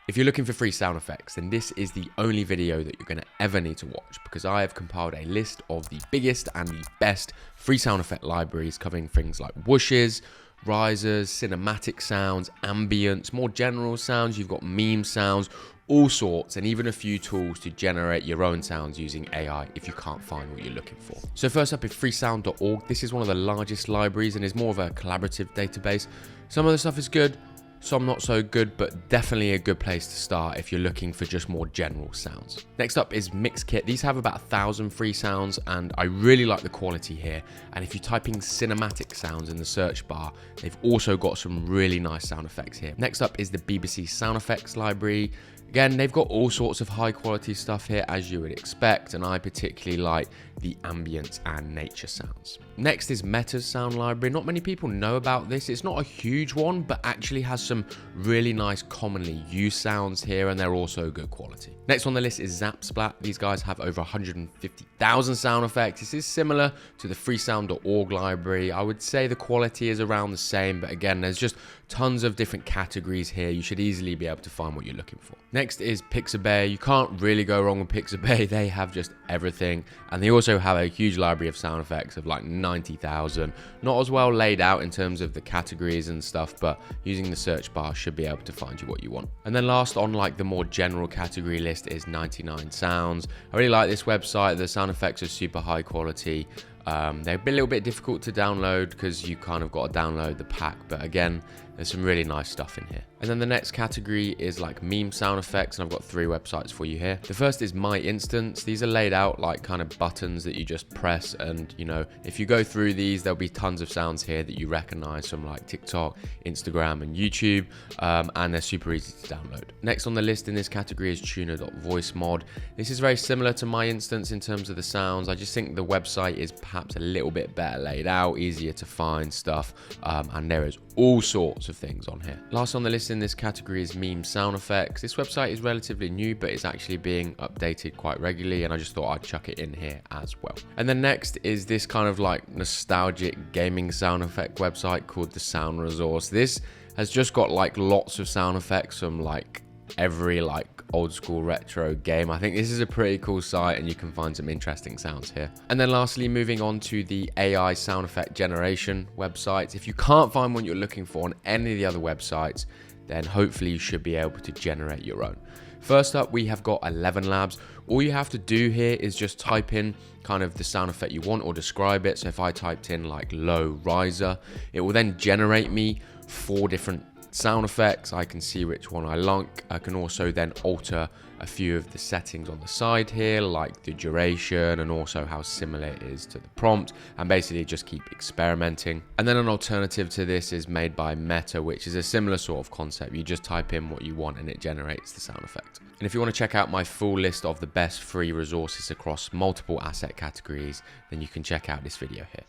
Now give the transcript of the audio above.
If you're looking for free sound effects, then this is the only video that you're going to ever need to watch, because I have compiled a list of the biggest and the best free sound effect libraries covering things like whooshes, risers, cinematic sounds, ambience, more general sounds. You've got meme sounds, all sorts, and even a few tools to generate your own sounds using AI if you can't find what you're looking for. So first up is Freesoundorg. This is one of the largest libraries and is more of a collaborative database. Some of the stuff is good, some not so good, but definitely a good place to start if you're looking for just more general sounds. Next up is Mixkit. These have about 1,000 free sounds, and I really like the quality here. And if you type in cinematic sounds in the search bar, they've also got some really nice sound effects here. Next up is the BBC Sound Effects library. Again, they've got all sorts of high quality stuff here, as you would expect, and I particularly like the ambience and nature sounds. Next is MetaSound library. Not many people know about this. It's not a huge one, but actually has some really nice commonly used sounds here, and they're also good quality. Next on the list is ZapSplat. These guys have over 150,000 sound effects. This is similar to the Freesoundorg library. I would say the quality is around the same, but again, there's just tons of different categories here. You should easily be able to find what you're looking for. Next is Pixelbay. You can't really go wrong with Pixelbay. They have just everything, and they also have a huge library of sound effects of like 90,000. Not as well laid out in terms of the categories and stuff, but using the search bar should be able to find you what you want. And then last on like the more general category list is 99 Sounds. I really like this website. The sound effects are super high quality. They're a little bit difficult to download because you kind of got to download the pack, but again, there's some really nice stuff in here. And then the next category is like meme sound effects, and I've got 3 websites for you here. The first is My Instance. These are laid out like kind of buttons that you just press, and you know, if you go through these, there'll be tons of sounds here that you recognize from like TikTok, Instagram, and YouTube, and they're super easy to download. Next on the list in this category is tuner.voicemod. This is very similar to My Instance in terms of the sounds. I just think the website is perhaps a little bit better laid out, easier to find stuff, and there is all sorts of things on here. Last on the list in this category is meme sound effects. This website is relatively new, but it's actually being updated quite regularly, and I just thought I'd chuck it in here as well. And then next is this kind of like nostalgic gaming sound effect website called the Sound Resource. This has just got like lots of sound effects from like every like old school retro game. I think this is a pretty cool site, and you can find some interesting sounds here. And then lastly, moving on to the AI sound effect generation websites. If you can't find what you're looking for on any of the other websites, then hopefully you should be able to generate your own. First up, we have got 11 Labs. All you have to do here is just type in kind of the sound effect you want or describe it. So if I typed in like low riser, it will then generate me 4 different sound effects. I can see which one I like. I can also then alter a few of the settings on the side here, like the duration and also how similar it is to the prompt, and basically just keep experimenting. And then an alternative to this is made by Meta, which is a similar sort of concept. You just type in what you want and it generates the sound effect. And if you want to check out my full list of the best free resources across multiple asset categories, then you can check out this video here.